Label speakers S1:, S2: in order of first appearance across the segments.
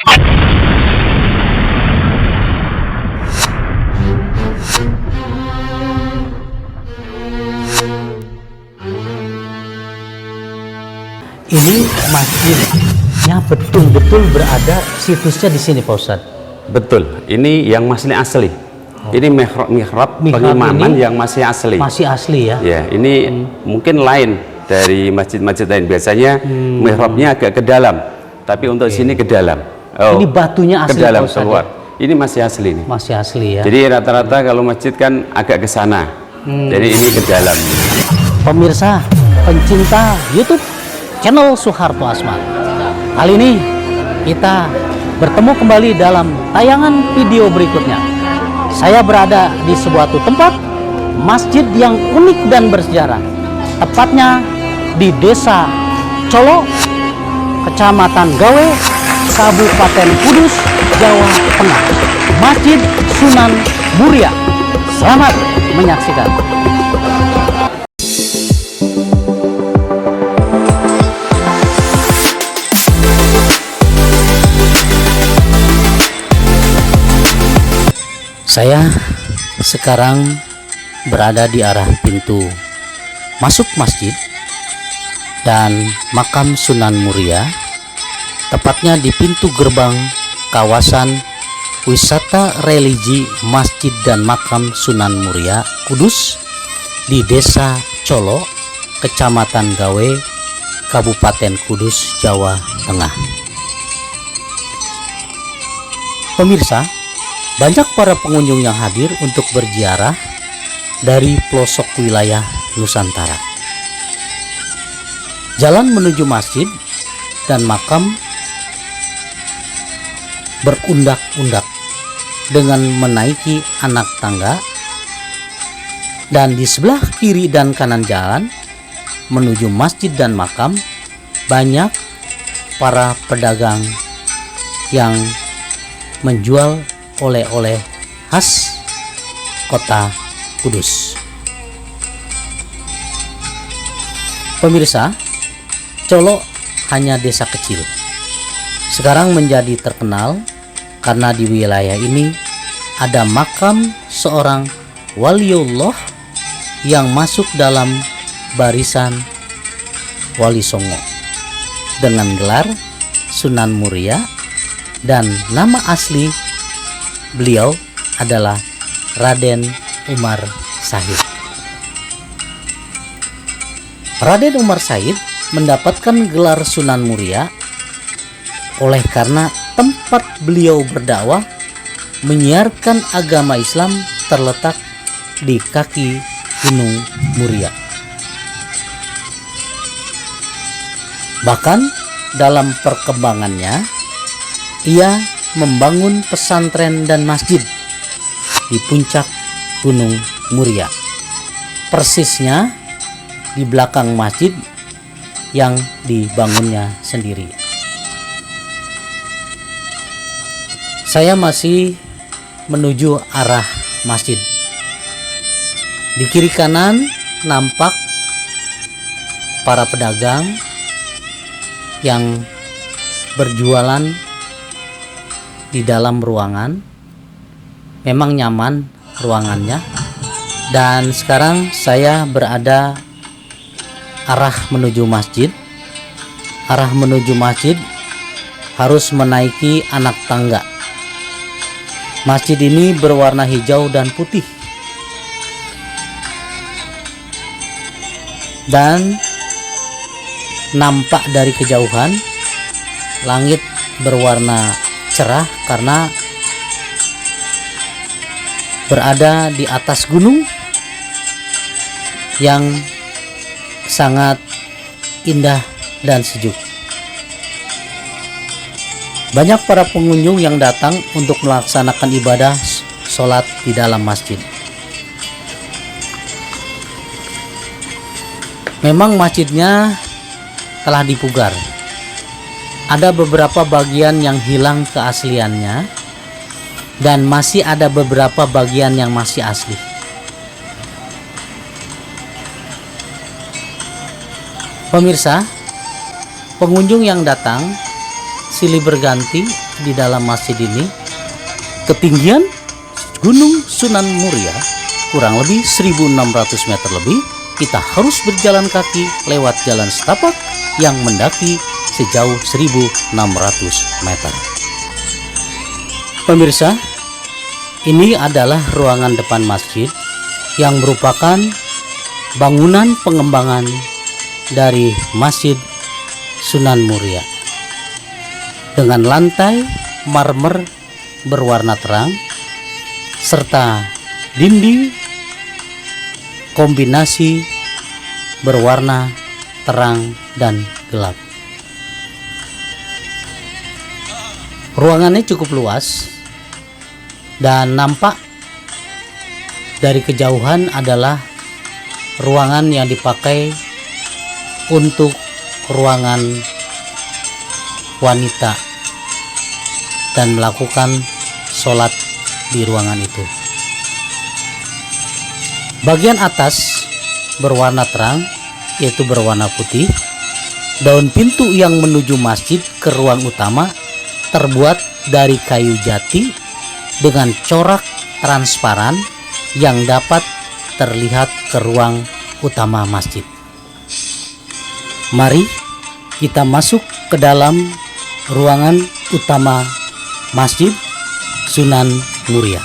S1: Ini masjidnya betul-betul berada situsnya di sini, Pak Ustadz.
S2: Betul, ini yang masih asli. Ini mihrab pengimaman yang masih asli.
S1: Masih asli ya?
S2: Ya, ini mungkin lain dari masjid-masjid lain. Biasanya mihrabnya agak ke dalam, tapi untuk sini ke dalam. Oh,
S1: ini batunya asli,
S2: ke dalam,
S1: Pak Ustadz,
S2: keluar.
S1: Ya?
S2: Ini masih asli nih.
S1: Masih asli ya?
S2: Jadi rata-rata kalau masjid kan agak ke sana. Jadi ini ke dalam.
S1: Pemirsa, pencinta YouTube channel Soeharto Asmar. Kali ini kita bertemu kembali dalam tayangan video berikutnya. Saya berada di sebuah tempat masjid yang unik dan bersejarah. Tepatnya di Desa Colo, Kecamatan Gawe, Kabupaten Kudus, Jawa Tengah. Masjid Sunan Muria. Selamat menyaksikan. Saya sekarang berada di arah pintu masuk masjid dan makam Sunan Muria, tepatnya di pintu gerbang kawasan wisata religi Masjid dan Makam Sunan Muria Kudus di Desa Colo, Kecamatan Gawe, Kabupaten Kudus, Jawa Tengah. Pemirsa, banyak para pengunjung yang hadir untuk berziarah dari pelosok wilayah Nusantara. Jalan menuju masjid dan makam berundak-undak dengan menaiki anak tangga, dan di sebelah kiri dan kanan jalan menuju masjid dan makam banyak para pedagang yang menjual oleh-oleh khas kota Kudus. Pemirsa, Colo hanya desa kecil. Sekarang menjadi terkenal karena di wilayah ini ada makam seorang waliullah yang masuk dalam barisan Wali Songo dengan gelar Sunan Muria, dan nama asli beliau adalah Raden Umar Said. Raden Umar Said mendapatkan gelar Sunan Muria oleh karena tempat beliau berdakwah menyiarkan agama Islam terletak di kaki Gunung Muria. Bahkan dalam perkembangannya, ia membangun pesantren dan masjid di puncak Gunung Muria, persisnya di belakang masjid yang dibangunnya sendiri. Saya masih menuju arah masjid. Di kiri kanan nampak para pedagang yang berjualan di dalam ruangan. Memang nyaman ruangannya. Dan sekarang saya berada arah menuju masjid. Arah menuju masjid harus menaiki anak tangga. Masjid ini berwarna hijau dan putih, dan nampak dari kejauhan langit berwarna cerah karena berada di atas gunung yang sangat indah dan sejuk. Banyak para pengunjung yang datang untuk melaksanakan ibadah sholat di dalam masjid. Memang masjidnya telah dipugar. Ada beberapa bagian yang hilang keasliannya, dan masih ada beberapa bagian yang masih asli. Pemirsa, pengunjung yang datang silih berganti di dalam masjid ini. Ketinggian Gunung Sunan Muria kurang lebih 1.600 meter lebih. Kita harus berjalan kaki lewat jalan setapak yang mendaki sejauh 1.600 meter. Pemirsa, ini adalah ruangan depan masjid yang merupakan bangunan pengembangan dari Masjid Sunan Muria dengan lantai marmer berwarna terang serta dinding kombinasi berwarna terang dan gelap. Ruangannya cukup luas dan nampak dari kejauhan adalah ruangan yang dipakai untuk ruangan wanita dan melakukan sholat di ruangan itu. Bagian atas berwarna terang, yaitu berwarna putih. Daun pintu yang menuju masjid ke ruang utama terbuat dari kayu jati dengan corak transparan yang dapat terlihat ke ruang utama masjid. Mari kita masuk ke dalam ruangan utama Masjid Sunan Muria.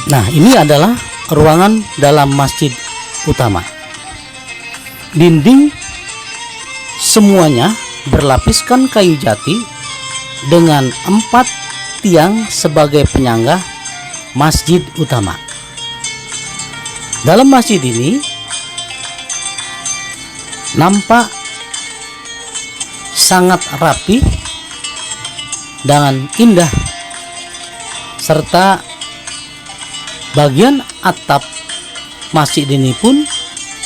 S1: Nah, ini adalah ruangan dalam masjid utama. Dinding semuanya berlapiskan kayu jati dengan 4 tiang sebagai penyangga masjid utama. Dalam masjid ini nampak sangat rapi dan indah, serta bagian atap masjid ini pun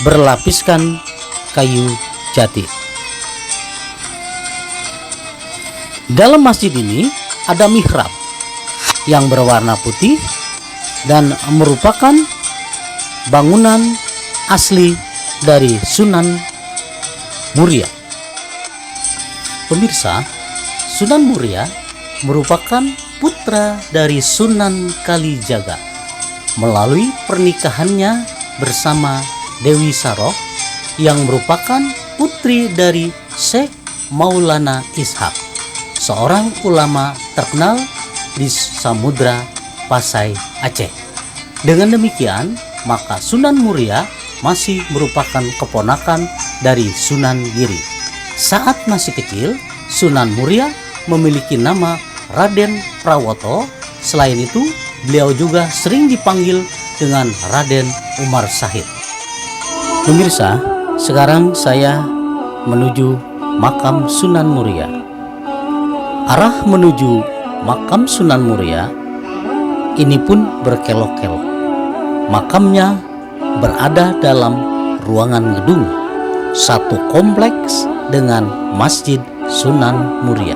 S1: berlapiskan kayu jati. Dalam masjid ini ada mihrab yang berwarna putih dan merupakan bangunan asli dari Sunan Muria. Pemirsa, Sunan Muria merupakan putra dari Sunan Kalijaga melalui pernikahannya bersama Dewi Saroh yang merupakan putri dari Syekh Maulana Ishak, seorang ulama terkenal di Samudra Pasai, Aceh. Dengan demikian, maka Sunan Muria masih merupakan keponakan dari Sunan Giri. Saat masih kecil, Sunan Muria memiliki nama Raden Prawoto. Selain itu, beliau juga sering dipanggil dengan Raden Umar Sahid. Pemirsa, sekarang saya menuju makam Sunan Muria. Arah menuju makam Sunan Muria ini pun berkelok-kelok. Makamnya berada dalam ruangan gedung satu kompleks dengan Masjid Sunan Muria.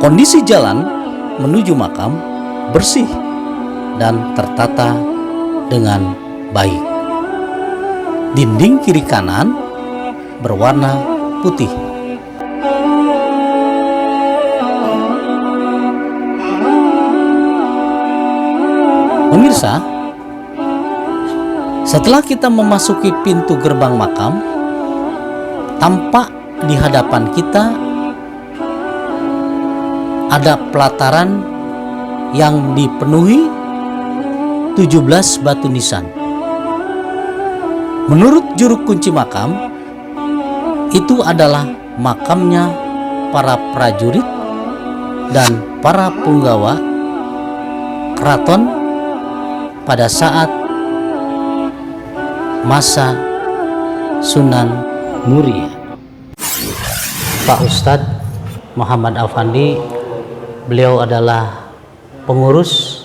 S1: Kondisi jalan menuju makam bersih dan tertata dengan baik. Dinding kiri kanan berwarna putih. Pemirsa, setelah kita memasuki pintu gerbang makam, tampak di hadapan kita ada pelataran yang dipenuhi 17 batu nisan. Menurut juru kunci makam, itu adalah makamnya para prajurit dan para punggawa keraton pada saat masa Sunan Muria. Pak Ustadz Muhammad Afandi, beliau adalah pengurus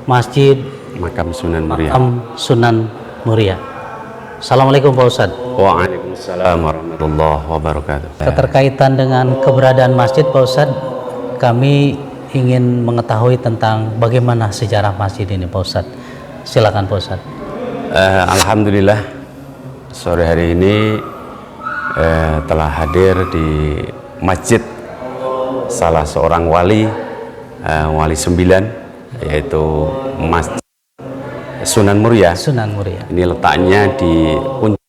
S1: Masjid
S2: Makam Sunan Muria.
S1: Makam Sunan Muria. Assalamualaikum Pak Ustadz.
S2: Waalaikumsalam warahmatullahi wabarakatuh.
S1: Keterkaitan dengan keberadaan masjid Pak Ustadz, kami ingin mengetahui tentang bagaimana sejarah masjid ini Pak Ustadz. Silakan Pak Ustadz.
S2: Alhamdulillah, sore hari ini telah hadir di masjid salah seorang wali, wali 9, yaitu Masjid Sunan Muria.
S1: Sunan Muria.
S2: Ini letaknya di puncak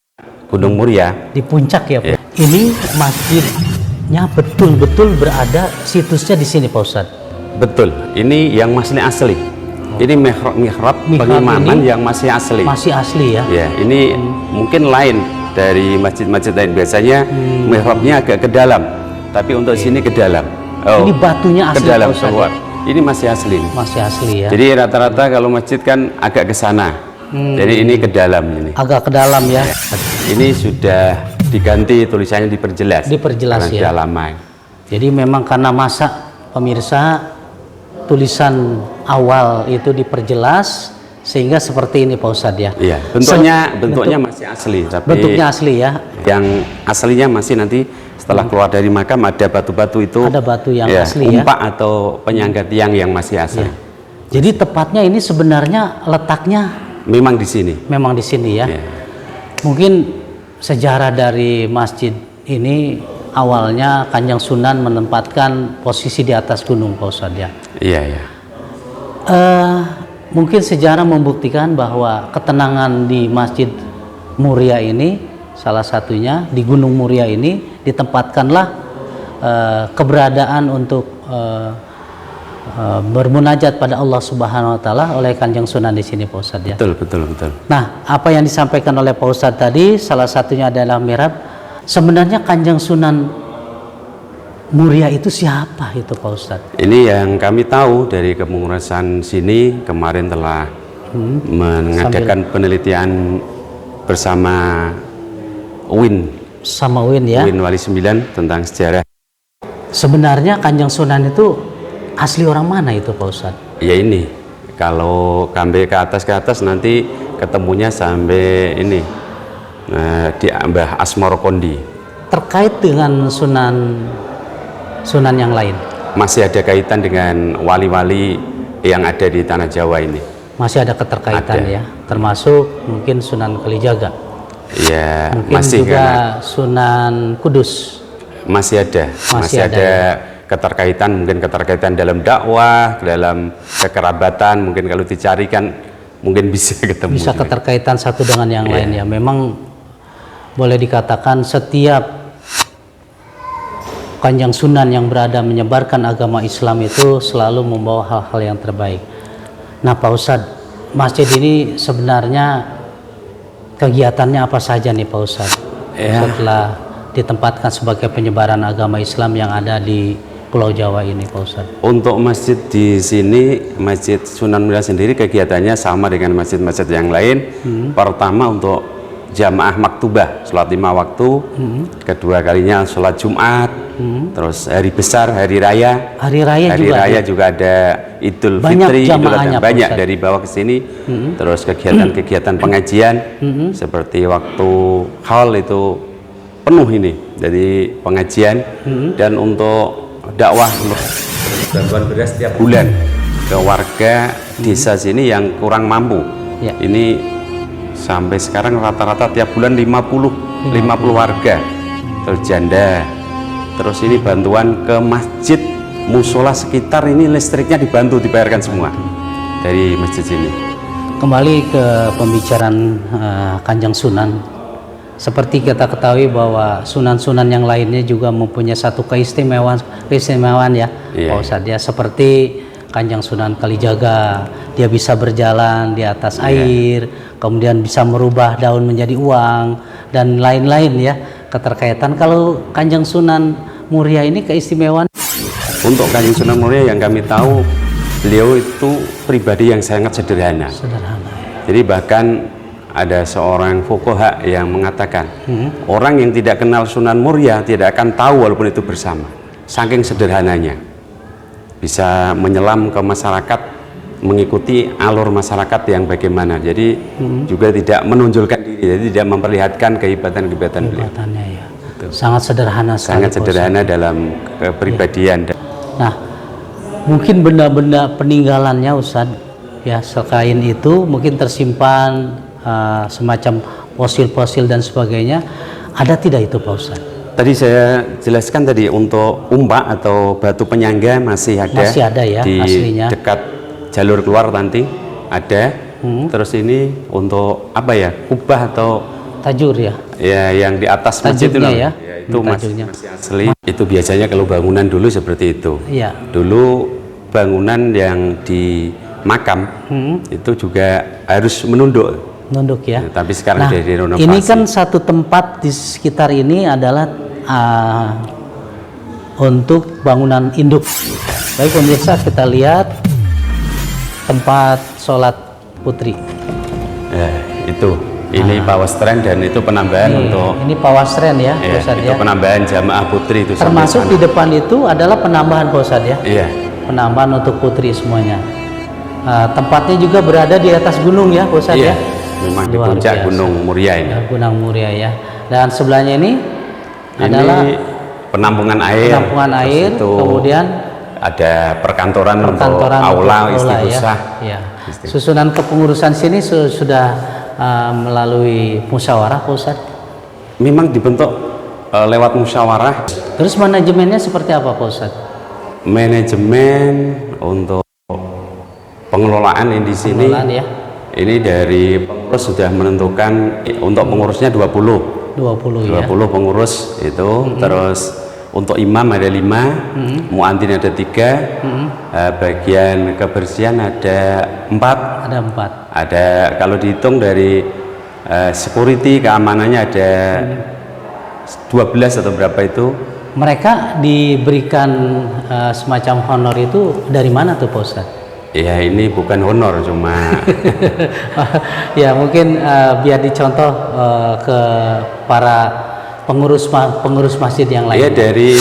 S2: Gunung Muria.
S1: Di puncak ya, Pak.
S2: Ya.
S1: Ini masjidnya betul-betul berada situsnya di sini, Pak Ustadz.
S2: Betul, ini yang masih asli. Ini mihrab pengimaman yang masih asli.
S1: Masih asli ya?
S2: Ya, ini mungkin lain dari masjid-masjid lain. Biasanya mihrabnya agak ke dalam, tapi untuk sini ke dalam. Oh,
S1: ini batunya asli,
S2: ke dalam,
S1: Pak Ustadz,
S2: keluar. Ini masih asli.
S1: Masih asli ya?
S2: Jadi rata-rata kalau masjid kan agak ke sana. Jadi ini ke dalam ini.
S1: Agak ke dalam ya?
S2: Ini sudah diganti tulisannya, diperjelas.
S1: Diperjelas ya?
S2: Sudah lama.
S1: Jadi memang karena masa pemirsa, tulisan awal itu diperjelas sehingga seperti ini Pak Ustadz ya?
S2: Iya, bentuknya masih asli. Tapi
S1: bentuknya asli ya?
S2: Yang aslinya masih nanti setelah keluar dari makam ada batu-batu itu.
S1: Ada batu yang asli ya?
S2: Umpak atau penyangga tiang yang masih asli.
S1: Ya. Jadi tepatnya ini sebenarnya letaknya
S2: memang di sini.
S1: Memang di sini ya?
S2: Ya.
S1: Mungkin sejarah dari masjid ini awalnya Kanjeng Sunan menempatkan posisi di atas gunung Pak Ustadz ya?
S2: Iya, iya.
S1: Mungkin sejarah membuktikan bahwa ketenangan di Masjid Muria ini, salah satunya di Gunung Muria ini ditempatkanlah keberadaan untuk bermunajat pada Allah Subhanahu Wa Taala oleh Kanjeng Sunan di sini Pak Ustadz ya.
S2: Betul.
S1: Nah, apa yang disampaikan oleh Pak Ustadz tadi, salah satunya adalah mihrab. Sebenarnya Kanjeng Sunan Muria itu siapa itu Pak Ustadz?
S2: Ini yang kami tahu dari kepengurusan sini kemarin telah mengadakan penelitian bersama UIN.
S1: Sama UIN ya?
S2: UIN Wali 9 tentang sejarah.
S1: Sebenarnya Kanjeng Sunan itu asli orang mana itu Pak Ustadz?
S2: Ya ini, kalau sampai ke atas nanti ketemunya sampai ini di Mbah Asmorokondi.
S1: Terkait dengan Sunan yang lain?
S2: Masih ada kaitan dengan wali-wali yang ada di tanah Jawa ini.
S1: Masih ada keterkaitan
S2: ada.
S1: Ya, termasuk mungkin Sunan Kalijaga.
S2: Ya,
S1: mungkin
S2: masih
S1: juga Sunan Kudus.
S2: Masih ada
S1: ya?
S2: keterkaitan, mungkin keterkaitan dalam dakwah, dalam kekerabatan, mungkin kalau dicarikan mungkin bisa ketemu.
S1: Bisa juga keterkaitan satu dengan yang lain ya. Memang boleh dikatakan setiap Kanjeng Sunan yang berada menyebarkan agama Islam itu selalu membawa hal-hal yang terbaik. Nah Pak Ustadz, masjid ini sebenarnya kegiatannya apa saja nih Pak Ustadz? Ya. Setelah ditempatkan sebagai penyebaran agama Islam yang ada di Pulau Jawa ini Pak Ustadz.
S2: Untuk masjid di sini, Masjid Sunan Muria sendiri kegiatannya sama dengan masjid-masjid yang lain. Pertama untuk jamaah maktubah, sholat 5 waktu. Kedua kalinya sholat Jumat. Terus hari besar, hari raya.
S1: Hari raya
S2: juga ada Idul
S1: banyak
S2: Fitri,
S1: banyak
S2: dari bawah ke sini. Terus kegiatan-kegiatan pengajian seperti waktu haul itu penuh ini dari pengajian. Dan untuk dakwah bantuan beras setiap bulan ke warga desa sini yang kurang mampu. Ini sampai sekarang rata-rata tiap bulan 50 warga terjanda. Terus ini bantuan ke masjid, musola sekitar ini listriknya dibayarkan semua dari masjid sini.
S1: Kembali ke pembicaraan Kanjeng Sunan. Seperti kita ketahui bahwa sunan-sunan yang lainnya juga mempunyai satu keistimewaan ya, Pak Ustadz ya. Seperti Kanjeng Sunan Kalijaga, dia bisa berjalan di atas air, kemudian bisa merubah daun menjadi uang dan lain-lain ya, keterkaitan. Kalau Kanjeng Sunan Muria ini keistimewaan?
S2: Untuk Kanjeng Sunan Muria yang kami tahu, beliau itu pribadi yang sangat sederhana. Jadi bahkan ada seorang fuqaha yang mengatakan orang yang tidak kenal Sunan Muria tidak akan tahu walaupun itu bersama, saking sederhananya. Bisa menyelam ke masyarakat, mengikuti alur masyarakat yang bagaimana. Jadi juga tidak menonjolkan diri, jadi tidak memperlihatkan kehebatan-kehebatan beliau.
S1: Ya. Sangat sederhana sekali.
S2: Sangat sederhana dalam kepribadian.
S1: Nah, mungkin benda-benda peninggalannya Ustadz ya, selain itu mungkin tersimpan semacam fosil-fosil dan sebagainya. Ada tidak itu Pak Ustadz?
S2: Tadi saya jelaskan tadi untuk umpak atau batu penyangga masih ada
S1: ya
S2: di
S1: aslinya.
S2: dekat jalur keluar nanti ada. Terus ini untuk apa ya, kubah atau
S1: tajur ya?
S2: Ya, yang di atas masjid itu
S1: ya?
S2: Itu masih asli. Itu biasanya kalau bangunan dulu seperti itu.
S1: Iya.
S2: Dulu bangunan yang di makam itu juga harus menunduk
S1: ya.
S2: Tapi sekarang jadi renovasi.
S1: Ini kan satu tempat di sekitar ini adalah untuk bangunan induk. Baik pemirsa, kita lihat tempat sholat putri.
S2: Itu ini pawastren dan itu penambahan untuk
S1: ini pawastren ya, Ustadz,
S2: itu penambahan jamaah putri itu.
S1: Termasuk di depan itu adalah penambahan Ustadz ya.
S2: Iya.
S1: Penambahan untuk putri semuanya. Tempatnya juga berada di atas gunung ya, Ustadz ya.
S2: Memang di puncak Gunung Muria ini.
S1: Gunung Muria ya. Dan sebelahnya ini adalah
S2: penampungan air.
S1: Itu, kemudian
S2: ada perkantoran untuk aula istighosah.
S1: Ya. Susunan kepengurusan sini sudah melalui musyawarah, Pak Ustadz?
S2: Memang dibentuk lewat musyawarah.
S1: Terus manajemennya seperti apa, Pak Ustadz?
S2: Manajemen untuk pengelolaan ini di sini.
S1: Ya.
S2: Ini dari pengurus sudah menentukan untuk pengurusnya 20 pengurus itu. Terus untuk imam ada 5, muadzin ada 3, bagian kebersihan ada 4. Ada kalau dihitung dari security keamanannya ada 12 atau berapa itu.
S1: Mereka diberikan semacam honor itu dari mana tuh Pak Ustadz?
S2: Ya ini bukan honor, cuma
S1: ya mungkin biar dicontoh ke para pengurus masjid yang lain.
S2: Ya dari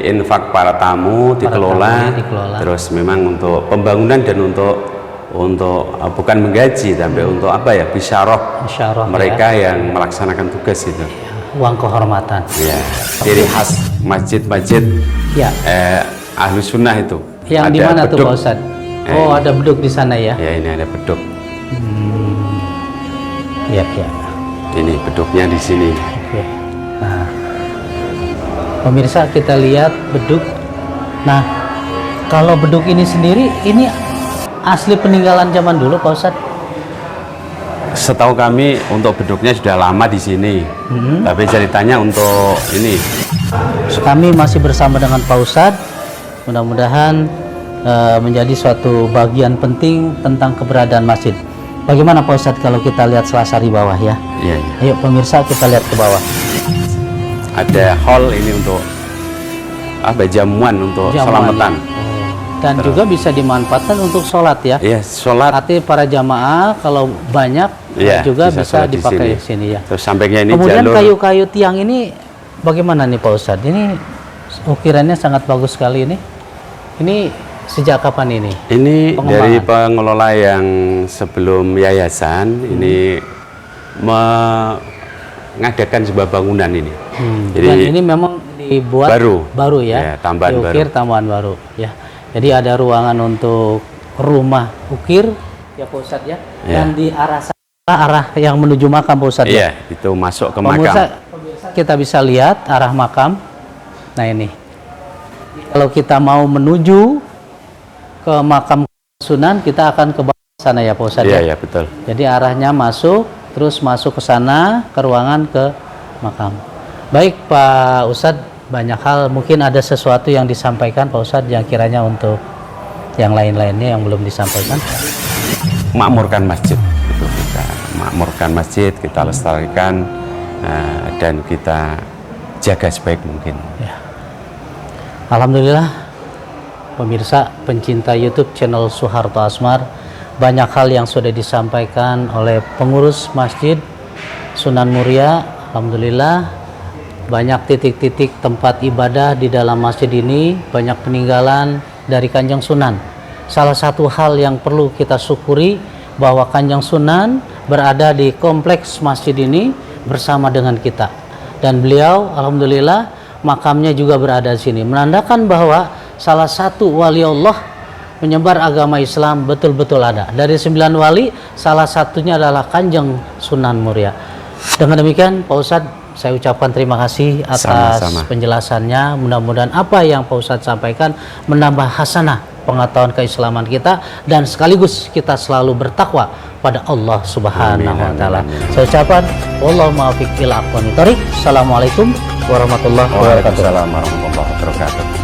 S2: infak para tamu dikelola. Terus memang untuk pembangunan dan untuk bukan menggaji tapi untuk apa ya, bisyarah mereka yang melaksanakan tugas itu.
S1: Uang kehormatan.
S2: Ya, ciri khas masjid-masjid ahlu sunnah itu.
S1: Yang di mana tuh Pak Ustadz? Oh, ada beduk di sana ya?
S2: Ya, ini ada beduk.
S1: Ya.
S2: Ini beduknya di sini.
S1: Oke. Nah, pemirsa kita lihat beduk. Nah, kalau beduk ini sendiri, ini asli peninggalan zaman dulu, Pak Ustadz?
S2: Setahu kami untuk beduknya sudah lama di sini. Tapi ceritanya untuk ini.
S1: Kami masih bersama dengan Pak Ustadz. Mudah-mudahan menjadi suatu bagian penting tentang keberadaan masjid. Bagaimana Pak Ustadz kalau kita lihat selasar di bawah ya?
S2: Iya.
S1: Ayo pemirsa kita lihat ke bawah.
S2: Ada hall ini untuk jamuan untuk selamatan.
S1: Dan juga bisa dimanfaatkan untuk sholat ya?
S2: Iya, sholat.
S1: Artinya para jamaah kalau banyak juga bisa dipakai di sini ya.
S2: Terus sampingnya ini
S1: kemudian
S2: jalur.
S1: Kayu-kayu tiang ini bagaimana nih Pak Ustadz? Ini ukirannya sangat bagus sekali ini. Ini sejak kapan ini?
S2: Ini dari pengelola yang sebelum yayasan ini mengadakan sebuah bangunan ini. Jadi
S1: dan ini memang dibuat baru ya, tambahan baru ya. Jadi ada ruangan untuk rumah ukir ya Pak Ustadz ya. Dan di arah yang menuju makam Pak Ustadz
S2: ya. Itu masuk ke makam.
S1: Kita bisa lihat arah makam. Nah ini. Kalau kita mau menuju ke makam Sunan, kita akan ke bawah sana ya Pak Ustadz.
S2: Iya, betul.
S1: Jadi arahnya terus masuk ke sana, ke ruangan, ke makam. Baik Pak Ustadz, banyak hal, mungkin ada sesuatu yang disampaikan Pak Ustadz yang kiranya untuk yang lain-lainnya yang belum disampaikan.
S2: Makmurkan masjid, itu kita makmurkan masjid, kita lestarikan dan kita jaga sebaik mungkin. Ya.
S1: Alhamdulillah. Pemirsa pencinta YouTube channel Soeharto Asmar, banyak hal yang sudah disampaikan oleh pengurus Masjid Sunan Muria. Alhamdulillah, banyak titik-titik tempat ibadah di dalam masjid ini, banyak peninggalan dari Kanjeng Sunan. Salah satu hal yang perlu kita syukuri bahwa Kanjeng Sunan berada di kompleks masjid ini bersama dengan kita, dan beliau alhamdulillah makamnya juga berada di sini, menandakan bahwa salah satu wali Allah menyebar agama Islam betul-betul ada. Dari 9 wali, salah satunya adalah Kanjeng Sunan Muria. Dengan demikian, Pak Ustadz, saya ucapkan terima kasih atas
S2: Sama-sama.
S1: penjelasannya. Mudah-mudahan apa yang Pak Ustadz sampaikan menambah hasanah pengetahuan keislaman kita, dan sekaligus kita selalu bertakwa pada Allah Subhanahu wa taala. Saya ucapkan wallahu muwaffiq ila aqwamit thoriq. Assalamualaikum warahmatullahi wabarakatuh.
S2: Waalaikumsalam warahmatullahi wabarakatuh.